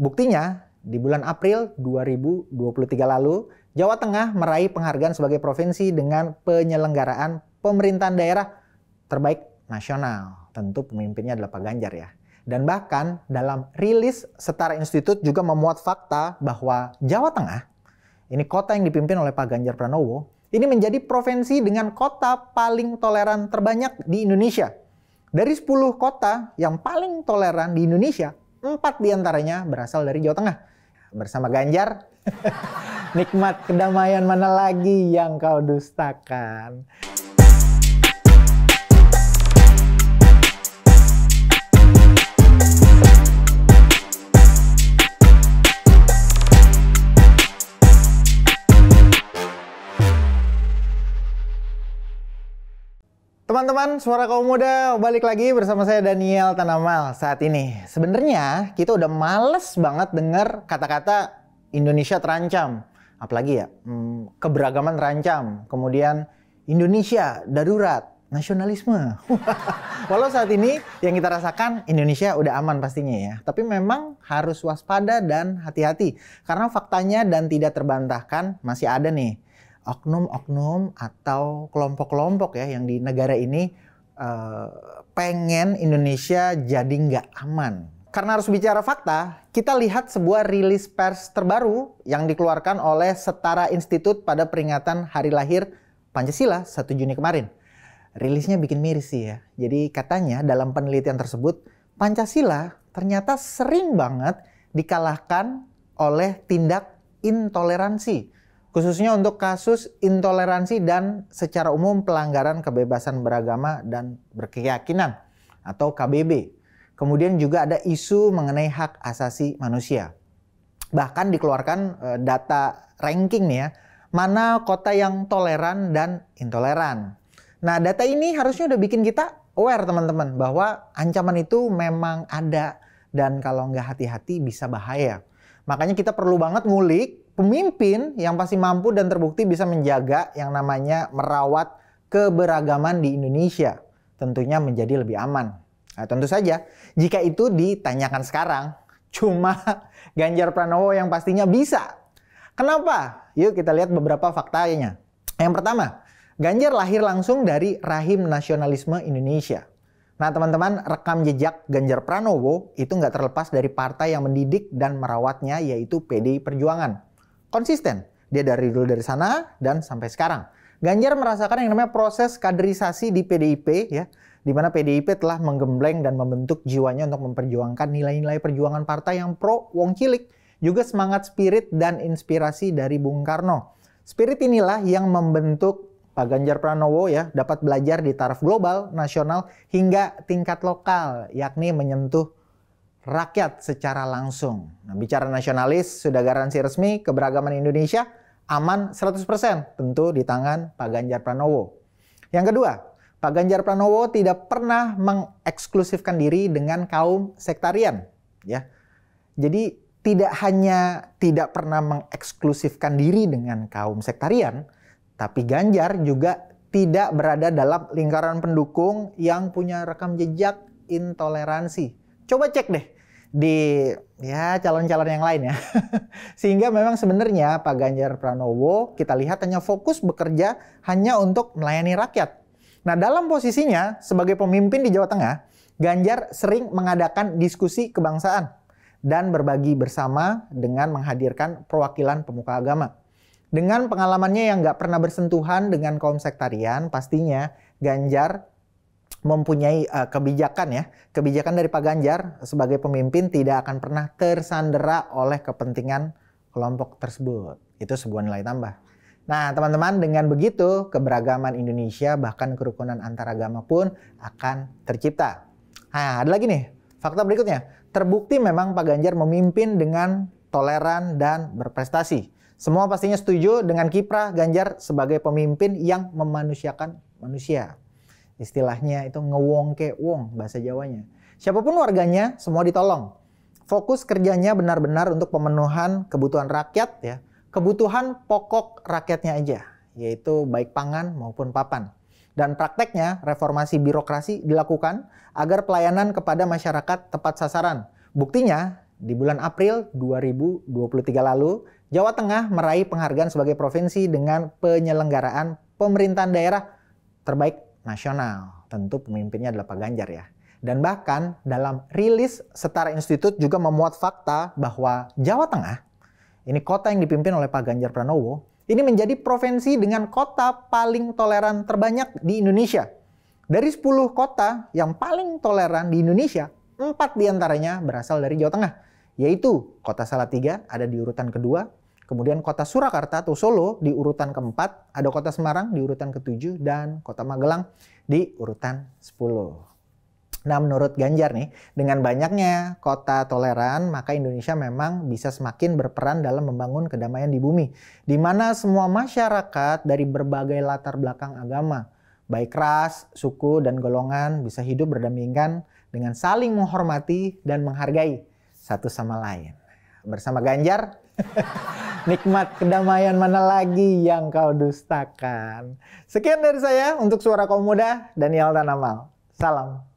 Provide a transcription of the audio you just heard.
Buktinya, di bulan April 2023 lalu, Jawa Tengah meraih penghargaan sebagai provinsi dengan penyelenggaraan pemerintahan daerah terbaik nasional. Tentu pemimpinnya adalah Pak Ganjar ya. Dan bahkan dalam rilis Setara Institut juga memuat fakta bahwa Jawa Tengah, ini kota yang dipimpin oleh Pak Ganjar Pranowo, ini menjadi provinsi dengan kota paling toleran terbanyak di Indonesia. Dari 10 kota yang paling toleran di Indonesia, 4 diantaranya berasal dari Jawa Tengah. Bersama Ganjar, nikmat kedamaian mana lagi yang kau dustakan? Teman-teman, suara kaum muda balik lagi bersama saya Daniel Tanamal saat ini. Sebenarnya kita udah males banget dengar kata-kata Indonesia terancam. Apalagi ya, keberagaman terancam. Kemudian Indonesia darurat, nasionalisme. Walau saat ini yang kita rasakan Indonesia udah aman pastinya ya. Tapi memang harus waspada dan hati-hati. Karena faktanya dan tidak terbantahkan masih ada nih oknum-oknum atau kelompok-kelompok ya yang di negara ini pengen Indonesia jadi nggak aman. Karena harus bicara fakta, kita lihat sebuah rilis pers terbaru yang dikeluarkan oleh Setara Institut pada peringatan Hari Lahir Pancasila 1 Juni kemarin. Rilisnya bikin miris sih ya. Jadi katanya dalam penelitian tersebut, Pancasila ternyata sering banget dikalahkan oleh tindak intoleransi. Khususnya untuk kasus intoleransi dan secara umum pelanggaran kebebasan beragama dan berkeyakinan atau KBB. Kemudian juga ada isu mengenai hak asasi manusia. Bahkan dikeluarkan data ranking nih ya, mana kota yang toleran dan intoleran. Nah, data ini harusnya udah bikin kita aware teman-teman bahwa ancaman itu memang ada dan kalau nggak hati-hati bisa bahaya. Makanya kita perlu banget ngulik pemimpin yang pasti mampu dan terbukti bisa menjaga yang namanya merawat keberagaman di Indonesia. Tentunya menjadi lebih aman. Nah, tentu saja jika itu ditanyakan sekarang, cuma Ganjar Pranowo yang pastinya bisa. Kenapa? Yuk kita lihat beberapa faktanya. Yang pertama, Ganjar lahir langsung dari rahim nasionalisme Indonesia. Nah teman-teman, rekam jejak Ganjar Pranowo itu nggak terlepas dari partai yang mendidik dan merawatnya, yaitu PDI Perjuangan. Konsisten, dia dari dulu dari sana dan sampai sekarang. Ganjar merasakan yang namanya proses kaderisasi di PDIP ya, di mana PDIP telah menggembleng dan membentuk jiwanya untuk memperjuangkan nilai-nilai perjuangan partai yang pro wong cilik, juga semangat spirit dan inspirasi dari Bung Karno. Spirit inilah yang membentuk Pak Ganjar Pranowo ya dapat belajar di taraf global, nasional hingga tingkat lokal, yakni menyentuh rakyat secara langsung. Nah, bicara nasionalis, sudah garansi resmi keberagaman Indonesia aman 100% tentu di tangan Pak Ganjar Pranowo. Yang kedua, Pak Ganjar Pranowo tidak pernah mengeksklusifkan diri dengan kaum sektarian. Ya. Jadi tidak hanya tidak pernah mengeksklusifkan diri dengan kaum sektarian, tapi Ganjar juga tidak berada dalam lingkaran pendukung yang punya rekam jejak intoleransi. Coba cek deh di ya calon-calon yang lain ya. Sehingga memang sebenarnya Pak Ganjar Pranowo kita lihat hanya fokus bekerja hanya untuk melayani rakyat. Nah dalam posisinya sebagai pemimpin di Jawa Tengah, Ganjar sering mengadakan diskusi kebangsaan dan berbagi bersama dengan menghadirkan perwakilan pemuka agama. Dengan pengalamannya yang nggak pernah bersentuhan dengan kaum sektarian, pastinya Ganjar mempunyai kebijakan ya. Kebijakan dari Pak Ganjar sebagai pemimpin tidak akan pernah tersandera oleh kepentingan kelompok tersebut. Itu sebuah nilai tambah. Nah teman-teman, dengan begitu keberagaman Indonesia bahkan kerukunan antaragama pun akan tercipta. Nah ada lagi nih, fakta berikutnya. Terbukti memang Pak Ganjar memimpin dengan toleran dan berprestasi. Semua pastinya setuju dengan kiprah Ganjar sebagai pemimpin yang memanusiakan manusia. Istilahnya itu ngewongke wong bahasa Jawanya. Siapapun warganya semua ditolong. Fokus kerjanya benar-benar untuk pemenuhan kebutuhan rakyat ya. Kebutuhan pokok rakyatnya aja, yaitu baik pangan maupun papan. Dan prakteknya reformasi birokrasi dilakukan agar pelayanan kepada masyarakat tepat sasaran. Buktinya Di bulan April 2023 lalu, Jawa Tengah meraih penghargaan sebagai provinsi dengan penyelenggaraan pemerintahan daerah terbaik nasional. Tentu pemimpinnya adalah Pak Ganjar ya. Dan bahkan dalam rilis Setara Institut juga memuat fakta bahwa Jawa Tengah, ini kota yang dipimpin oleh Pak Ganjar Pranowo, ini menjadi provinsi dengan kota paling toleran terbanyak di Indonesia. Dari 10 kota yang paling toleran di Indonesia, 4 diantaranya berasal dari Jawa Tengah. Yaitu kota Salatiga ada di urutan kedua, kemudian kota Surakarta atau Solo di urutan keempat, ada kota Semarang di urutan ketujuh, dan kota Magelang di urutan 10. Nah, menurut Ganjar nih, dengan banyaknya kota toleran, maka Indonesia memang bisa semakin berperan dalam membangun kedamaian di bumi, di mana semua masyarakat dari berbagai latar belakang agama, baik ras, suku, dan golongan bisa hidup berdampingan dengan saling menghormati dan menghargai satu sama lain. Bersama Ganjar, nikmat kedamaian mana lagi yang kau dustakan. Sekian dari saya untuk Suara Kaum Muda, Daniel Tanamal. Salam.